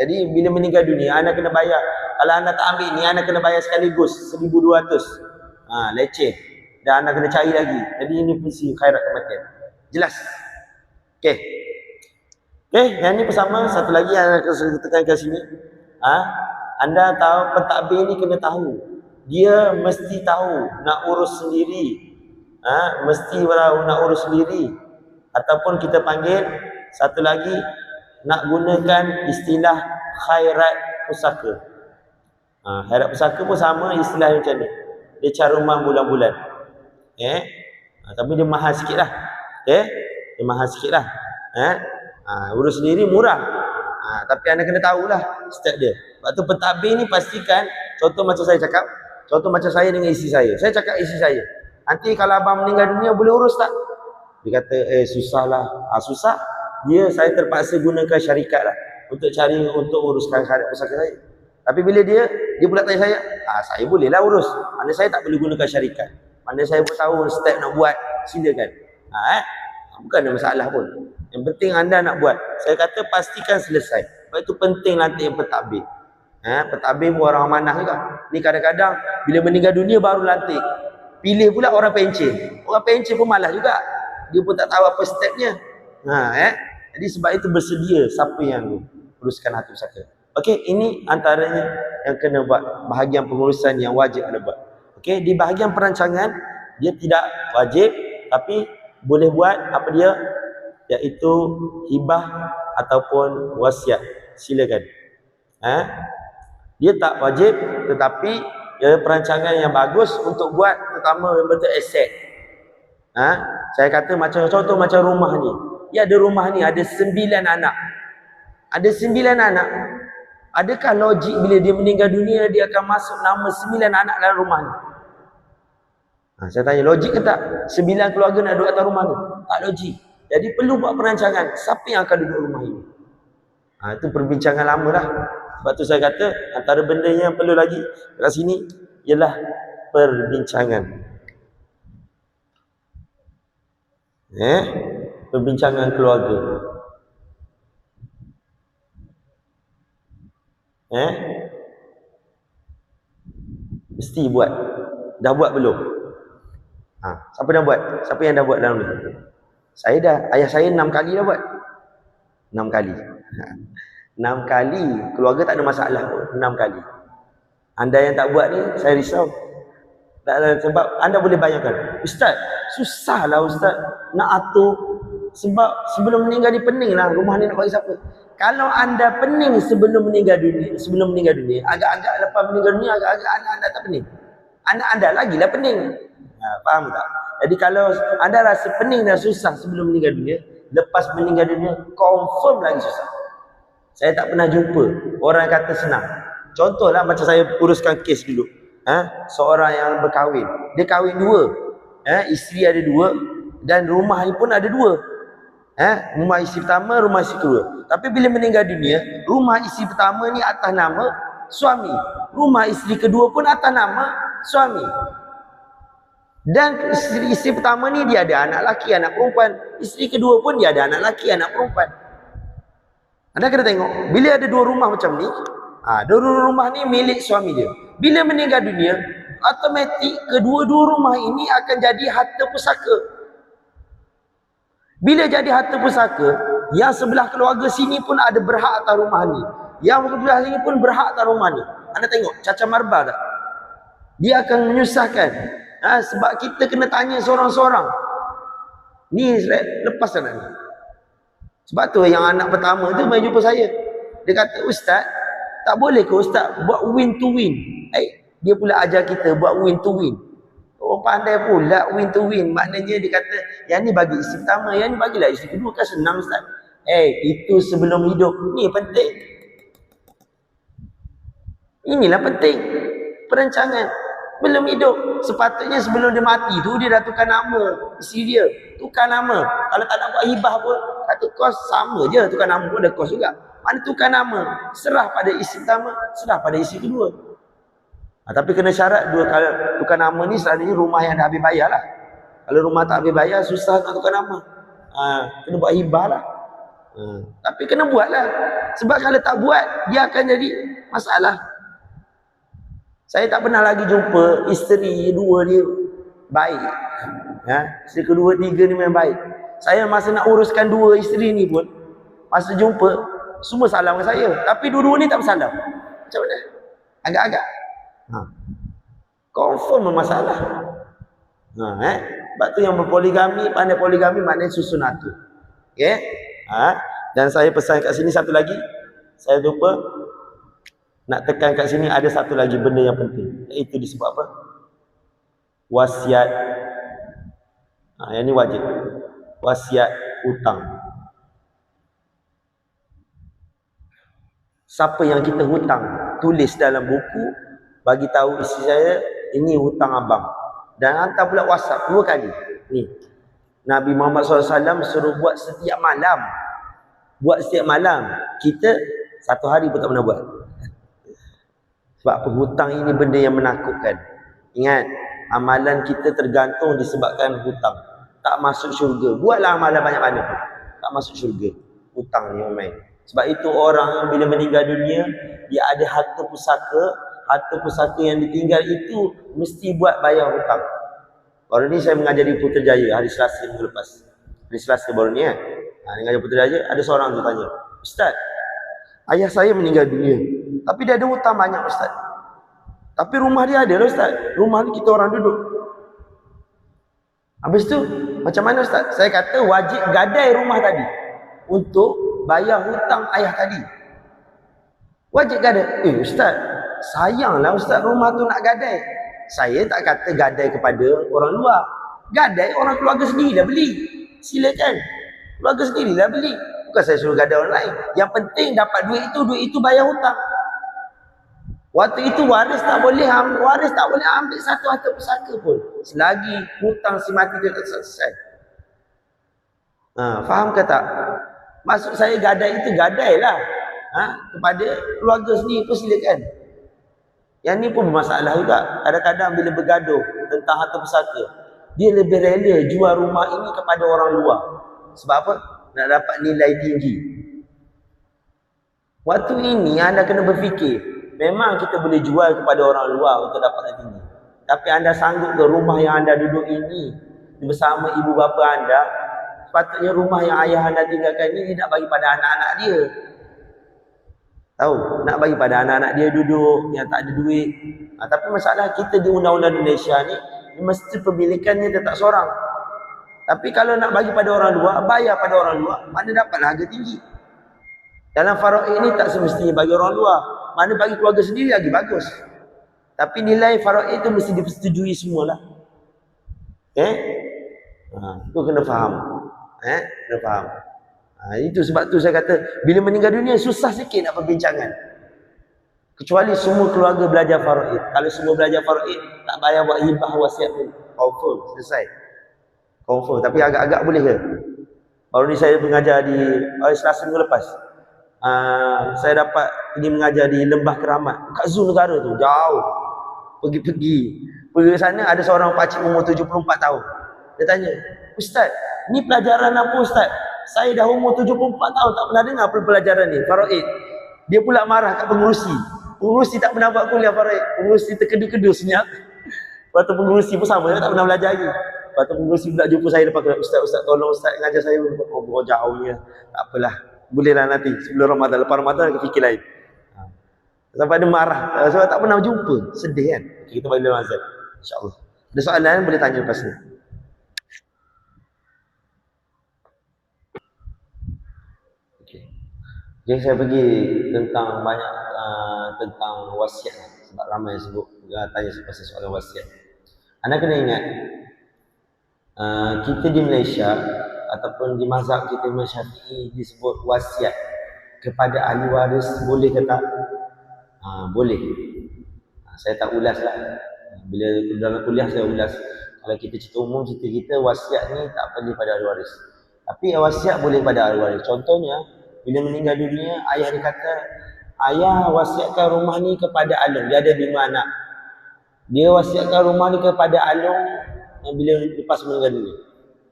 Jadi bila meninggal dunia, anda kena bayar. Kalau anda tak ambil ni, anda kena bayar sekaligus 1,200. Leceh. Dan anda kena cari lagi. Jadi ini fungsi khairat kematian. Jelas? Okey. Yang ni bersama satu lagi yang saya tekan kat sini. Anda tahu pentadbir ni kena tahu. Dia mesti tahu nak urus sendiri. Mesti nak urus sendiri. Ataupun kita panggil satu lagi nak gunakan istilah khairat pusaka. Khairat pusaka pun sama istilah macam ni. Dia caruman bulan-bulan. Tapi dia mahal sikit lah. Dia mahal sikit lah. Urus sendiri murah. Tapi anda kena tahulah step dia. Sebab tu pentadbir ni pastikan, contoh macam saya cakap, contoh macam saya dengan isteri saya. Saya cakap isteri saya, nanti kalau abang meninggal dunia boleh urus tak? Dia kata, susahlah. Susah. Saya terpaksa gunakan syarikat lah untuk cari, untuk uruskan khairat pusaka saya. Tapi bila dia pula tanya saya, saya bolehlah urus. Mana saya tak boleh gunakan syarikat. Mana saya pun tahu step nak buat, silakan. Bukan ada masalah pun. Yang penting anda nak buat. Saya kata pastikan selesai. Sebab itu penting nanti yang pentadbir. Pentadbir pun orang amanah juga. Ni kadang-kadang bila meninggal dunia baru lantik. Pilih pula orang pencen. Orang pencen pun malas juga. Dia pun tak tahu apa stepnya. Jadi sebab itu bersedia siapa yang uruskan hati pusaka. Okey, ini antaranya yang kena buat. Bahagian pengurusan yang wajib anda buat. Okey, di bahagian perancangan dia tidak wajib tapi boleh buat apa dia, iaitu hibah ataupun wasiat. Silakan. Dia tak wajib tetapi perancangan yang bagus untuk buat, terutama bentuk aset. Saya kata macam contoh macam rumah ni. Dia ada rumah ni ada 9 anak. Ada 9 anak. Adakah logik bila dia meninggal dunia dia akan masuk nama 9 anak dalam rumah ni? Saya tanya logik ke tak? 9 keluarga nak duduk atas rumah ni? Tak logik. Jadi perlu buat perancangan. Siapa yang akan duduk rumah ini? Itu perbincangan lama dah. Sebab tu saya kata antara benda yang perlu lagi kat sini ialah perbincangan. Perbincangan keluarga. Mesti buat. Dah buat belum? Siapa dah buat? Siapa yang dah buat dalam ni? Saya dah. Ayah saya 6 kali dah buat. 6 kali. 6 kali. Keluarga tak ada masalah pun. 6 kali. Anda yang tak buat ni, saya risau. Sebab anda boleh bayangkan, Ustaz, susahlah Ustaz nak atur. Sebab sebelum meninggal ni pening lah, rumah ni nak bagi siapa. Kalau anda pening sebelum meninggal dunia, agak-agak lepas meninggal dunia, agak-agak anak anda tak pening. Anak anda lagilah pening. Faham tak? Jadi kalau anda rasa pening dan susah sebelum meninggal dunia, lepas meninggal dunia confirm lagi susah. Saya tak pernah jumpa orang yang kata senang. Contohlah macam saya uruskan kes dulu. Seorang yang berkahwin, dia kahwin dua, isteri ada dua, dan rumah pun ada dua. Rumah isteri pertama, rumah isteri kedua. Tapi bila meninggal dunia, rumah isteri pertama ni atas nama suami, rumah isteri kedua pun atas nama suami. Dan isteri pertama ni dia ada anak laki, anak perempuan. Isteri kedua pun dia ada anak laki, anak perempuan. Anda kena tengok, bila ada dua rumah macam ni, dua rumah ni milik suami dia. Bila meninggal dunia, automatik kedua-dua rumah ini akan jadi harta pusaka. Bila jadi harta pusaka, yang sebelah keluarga sini pun ada berhak atas rumah ni, yang sebelah sini pun berhak atas rumah ni. Anda tengok cacat marba tak? Dia akan menyusahkan. Sebab kita kena tanya seorang-seorang. Ni lepas anak ni. Sebab tu yang anak pertama tu mai jumpa saya. Dia kata, Ustaz, tak boleh ke Ustaz buat win to win? Dia pula ajar kita buat win to win. Oh, pandai pula win to win. Maknanya dia kata, yang ni bagi isteri pertama, yang ni bagilah isteri kedua, kan senang Ustaz. Itu sebelum hidup. Ni penting. Inilah penting. Perancangan. Belum hidup. Sepatutnya sebelum dia mati tu, dia dah tukar nama isteri dia. Tukar nama. Kalau tak nak buat hibah pun, kata kos sama je. Tukar nama pun ada kos juga. Mana tukar nama? Serah pada isteri pertama, serah pada isteri kedua. Tapi kena syarat dua. Kalau tukar nama ni selalunya rumah yang dah habis bayar lah. Kalau rumah tak habis bayar, susah nak tukar nama. Kena buat hibah lah. Tapi kena buat lah. Sebab kalau tak buat, dia akan jadi masalah. Saya tak pernah lagi jumpa isteri dua dia baik. Isteri kedua, tiga ni memang baik. Saya masa nak uruskan dua isteri ni pun, masa jumpa, semua salam dengan saya. Tapi dua-dua ni tak bersalam. Macam mana? Agak-agak. Confirm masalah. Sebab tu yang berpoligami, pandai poligami maknanya susun atur. Okay? Dan saya pesan kat sini satu lagi. Saya jumpa nak tekan kat sini ada satu lagi benda yang penting. Itu disebut apa? Wasiat. Yang ni wajib. Wasiat hutang. Siapa yang kita hutang, tulis dalam buku, bagi tahu isteri saya, ini hutang abang. Dan hantar pula WhatsApp 2 kali. Ni. Nabi Muhammad SAW suruh buat setiap malam. Buat setiap malam. Kita 1 hari pun tak pernah buat. Sebab hutang ini benda yang menakutkan. Ingat, amalan kita tergantung disebabkan hutang. Tak masuk syurga. Buatlah amalan banyak-banyak pun, tak masuk syurga. Hutang ni main. Sebab itu orang yang bila meninggal dunia, dia ada harta pusaka. Harta pusaka yang ditinggal itu mesti buat bayar hutang. Baru ni saya mengajar di Putrajaya hari Selasa minggu lepas. Hari Selasa baru ni mengajar Putrajaya, ada seorang tu tanya, Ustaz, ayah saya meninggal dunia, tapi dia ada hutang banyak Ustaz. Tapi rumah dia ada lah Ustaz. Rumah ni kita orang duduk. Habis tu, macam mana Ustaz? Saya kata wajib gadai rumah tadi untuk bayar hutang ayah tadi. Wajib gadai. Ustaz, sayanglah Ustaz rumah tu nak gadai. Saya tak kata gadai kepada orang luar. Gadai orang keluarga sendirilah beli. Silakan. Keluarga sendirilah beli. Bukan saya suruh gadai orang lain. Yang penting dapat duit itu bayar hutang. Waktu itu waris tak boleh ambil satu harta pusaka pun selagi hutang si mati dia tak selesai. Faham ke tak? Maksud saya gadai itu gadailah kepada keluarga sendiri pun silakan. Yang ni pun bermasalah juga. Kadang-kadang bila bergaduh tentang harta pusaka, dia lebih rela jual rumah ini kepada orang luar. Sebab apa? Nak dapat nilai tinggi. Waktu ini anda kena berfikir, memang kita boleh jual kepada orang luar untuk dapat nilai tinggi. Tapi anda sanggup ke rumah yang anda duduk ini bersama ibu bapa anda? Sepatutnya rumah yang ayah anda tinggalkan ini nak bagi pada anak-anak dia. Tahu, nak bagi pada anak-anak dia duduk yang tak ada duit. Tapi masalah kita di undang-undang Malaysia ni mesti pemilikannya tetap seorang. Tapi kalau nak bagi pada orang luar, bayar pada orang luar, mana dapatlah harga tinggi. Dalam faraid ni tak semestinya bagi orang luar. Mana bagi keluarga sendiri lagi bagus. Tapi nilai faraid itu mesti dipersetujui semualah. Itu kena faham. Kena faham. Itu sebab tu saya kata, bila meninggal dunia susah sikit nak perbincangan. Kecuali semua keluarga belajar faraid. Kalau semua belajar faraid, tak bayar buat hibah wasiat pun. Confirm, selesai. Confirm. Tapi agak-agak boleh ke? Baru ni saya mengajar di Selasa minggu lepas. Saya dapat pergi mengajar di Lembah Keramat kat Zoo Negara tu, jauh. Pergi ke sana, ada seorang pakcik umur 74 tahun. Dia tanya, "Ustaz, ni pelajaran apa Ustaz? Saya dah umur 74 tahun tak pernah dengar pelajaran ni, faraid." Dia pula marah kat pengurusi. Pengurusi tak pernah buat kuliah faraid. Pengurusi terkedu-kedu senyap. Lepas tu pengurusi pun sama, tak pernah belajar lagi. Lepas tu pengurusi pula jumpa saya depan, "Ustaz, tolong Ustaz ngajar saya." "Oh, jauhnya." "Tak apalah. Bolehlah nanti sebelum Ramadan, lepas Ramadan kita fikir lain." Sampai dia marah sebab tak pernah jumpa. Sedih kan? Kita bagi dalam azab, insya-Allah. Ada soalan boleh tanya lepas ni. Jadi saya pergi tentang banyak tentang wasiat, sebab ramai sebut tanya pasal soalan wasiat. Anda kena ingat, kita di Malaysia ataupun di mazhab kita Syafi'i disebut wasiat kepada ahli waris boleh ke tak? Boleh. Saya tak ulas lah. Bila dalam kuliah saya ulas. Kalau kita cerita umum, cerita kita wasiat ni tak perlu pada ahli waris. Tapi wasiat boleh pada ahli waris. Contohnya, bila meninggal dunia, ayah dia kata, "Ayah wasiatkan rumah ni kepada Alung." Dia ada 5 anak. Dia wasiatkan rumah ni kepada Alung bila lepas meninggal dunia.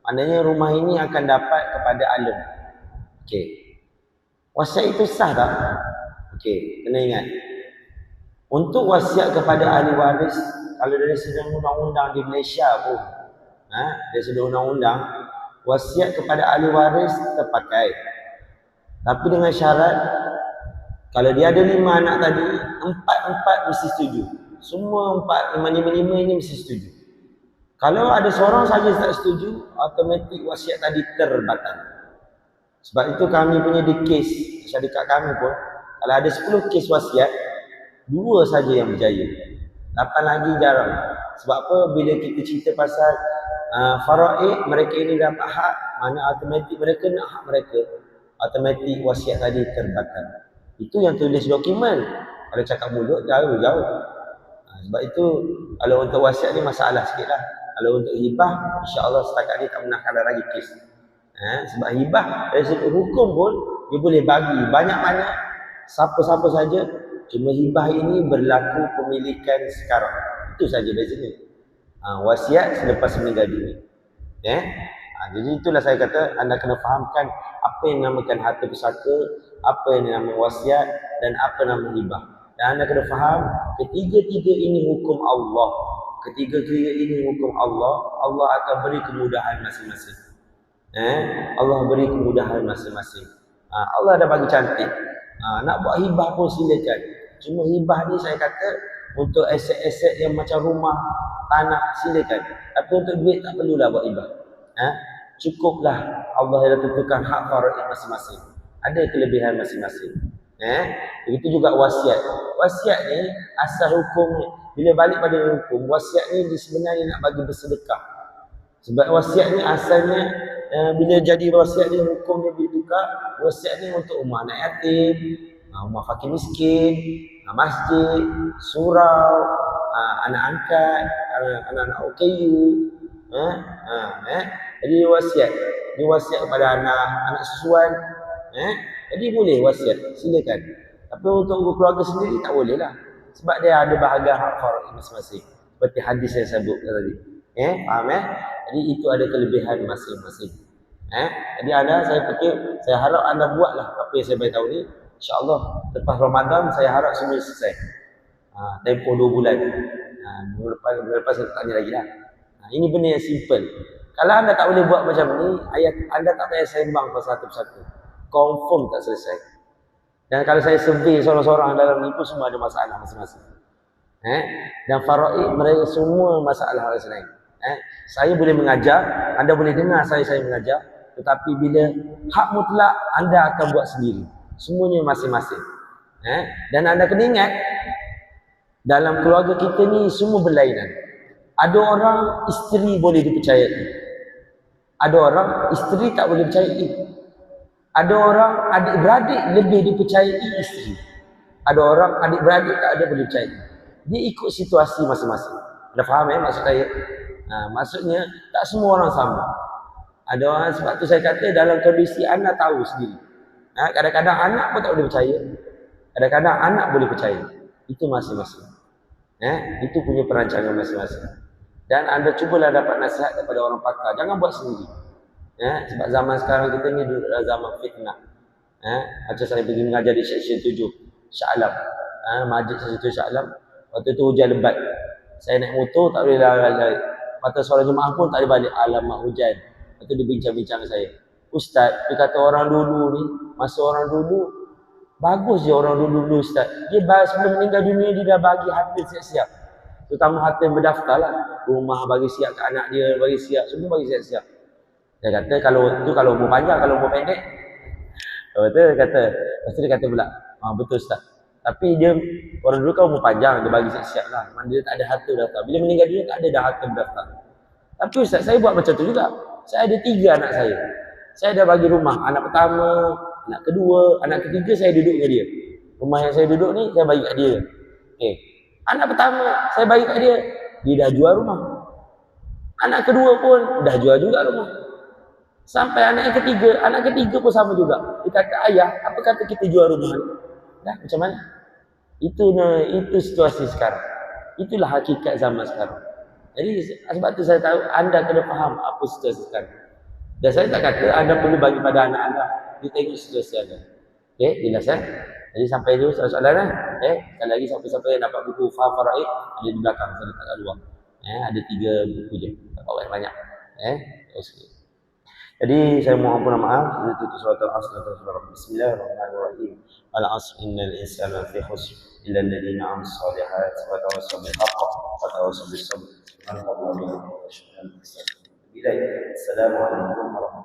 Maknanya rumah ini akan dapat kepada Alung. Okey. Wasiat itu sah tak? Okey, kena ingat. Untuk wasiat kepada ahli waris, kalau dari sudut undang-undang di Malaysia pun, dari sudut undang-undang, wasiat kepada ahli waris terpakai. Tapi dengan syarat, kalau dia ada 5 anak tadi, 4 mesti setuju. Semua 5 ini mesti setuju. Kalau ada seorang saja tak setuju, automatik wasiat tadi terbatal. Sebab itu kami punya di kes syarikat kami pun, kalau ada 10 kes wasiat, 2 saja yang berjaya. 8 lagi jarang. Sebab apa? Bila kita cerita pasal faraid, mereka ini dapat hak, mana automatik mereka nak hak mereka, automatik wasiat tadi terbatal. Itu yang tulis dokumen. Kalau cakap mulut, jauh. Sebab itu, kalau untuk wasiat ni masalah sikit lah. Kalau untuk hibah, insya-Allah setakat ni tak pernah kalah lagi kes. Sebab hibah dari sudut hukum pun dia boleh bagi banyak-banyak siapa-siapa saja. Cuma hibah ini berlaku pemilikan sekarang. Itu saja dari sini. Wasiat selepas meninggal dunia. Jadi itulah saya kata, anda kena fahamkan apa yang dinamakan harta pusaka, apa yang dinamakan wasiat, dan apa nama hibah. Dan anda kena faham, ketiga-tiga ini hukum Allah. Ketiga-tiga ini hukum Allah. Allah akan beri kemudahan masing-masing. Allah beri kemudahan masing-masing. Allah dah bagi cantik. Nak buat hibah pun silakan. Cuma hibah ni saya kata untuk aset-aset yang macam rumah, tanah, silakan. Tapi untuk duit tak perlulah buat hibah. Cukuplah Allah dah tentukan hak faraid masing-masing. Ada kelebihan masing-masing. Begitu juga wasiat. Wasiat ni asal hukum, bila balik pada hukum, wasiat ni sebenarnya nak bagi bersedekah. Sebab wasiat ni asalnya bila jadi wasiat ni, hukum dia dibuka, wasiat ni untuk rumah anak yatim, rumah fakir miskin, masjid, surau, anak angkat, anak-anak OKU. Jadi wasiat. Dia wasiat kepada anak susuan. Jadi boleh wasiat, silakan. Tapi untuk keluarga sendiri tak boleh lah. Sebab dia ada bahagian hak faraid masing-masing. Seperti hadis yang saya sebut tadi. Faham Jadi itu ada kelebihan masing-masing. Jadi saya fikir, saya harap anda buatlah apa yang saya beritahu ni. InsyaAllah lepas Ramadan saya harap semua selesai. Tempoh 2 bulan. Lepas saya tanya lagi lah. Ini benda yang simple. Kalau anda tak boleh buat macam ni, anda tak payah sembang pasal satu-satu. Confirm tak selesai. Dan kalau saya survei seorang-seorang dalam ni pun semua ada masalah masing-masing. Dan faraid mereka semua masalah lain. Saya boleh mengajar, anda boleh dengar saya mengajar, tetapi bila hak mutlak anda akan buat sendiri. Semuanya masing-masing. Dan anda kena ingat dalam keluarga kita ni semua berlainan. Ada orang isteri boleh dipercayai. Ada orang isteri tak boleh dipercayai. Ada orang adik-beradik lebih dipercayai isteri. Ada orang adik-beradik tak ada boleh dipercayai. Dia ikut situasi masing-masing. Anda faham maksud saya? Maksudnya tak semua orang sama. Ada orang, sebab tu saya kata dalam kondisi anak tahu sendiri. Kadang-kadang anak pun tak boleh percaya. Kadang-kadang anak boleh percaya. Itu masing-masing. Itu punya perancangan masing-masing. Dan anda cubalah dapat nasihat daripada orang pakar. Jangan buat sendiri. Sebab zaman sekarang kita ni adalah zaman fitnah. Macam saya pergi mengajar di Seksyen 7 Shah Alam. Masjid Seksyen 7 Shah Alam. Waktu tu hujan lebat. Saya naik motor tak boleh lari. Mata suara jemaah pun tak boleh balik. Alamak hujan. Lepas tu dia bincang-bincang dengan saya. Ustaz, dia kata orang dulu ni, masa orang dulu, bagus je orang dulu Ustaz. Dia sebelum meninggal dunia, dia dah bagi harta siap-siap. Terutama harta yang berdaftar lah. Rumah bagi siap ke anak dia, bagi siap. Semua bagi siap-siap. Dia kata kalau umur panjang, kalau umur pendek. Betul, lepas tu dia kata pula, betul Ustaz. Tapi dia, orang dulu kan umur panjang, dia bagi siap-siap lah. Mana dia tak ada harta berdaftar. Bila meninggal dunia, tak ada dah harta berdaftar. Tapi Ustaz, saya buat macam tu juga. Saya ada 3 anak saya. Saya dah bagi rumah. Anak pertama, anak kedua, anak ketiga saya duduk dengan dia. Rumah yang saya duduk ni, saya bagi kat dia. Anak pertama, saya bagi kat dia. Dia dah jual rumah. Anak kedua pun, dah jual juga rumah. Sampai anak yang ketiga pun sama juga. Dia kata, ayah, apa kata kita jual rumah ni? Dah, macam mana? Itu situasi sekarang. Itulah hakikat zaman sekarang. Jadi, sebab tu saya tahu, anda kena faham apa situasi sekarang. Dan saya tak kata anda perlu bagi pada anak anda. Dia tengok situasi anda. Jelas Jadi sampai dulu soalan sekali lagi siapa-siapa yang dapat buku Faham Faraid ada di belakang, saya letak kat luar. Ada 3 buku je. Tak banyak. Jadi saya mohon ampun maaf. Ini tutup surat Al-Asr. Bismillahirrahmanirrahim. Al-Asr innal insana fi khusr illa alladhina amanu shalihat wa tawassaw bil haqq wa tawassaw bis sabr. Assalamualaikum warahmatullahi wabarakatuh.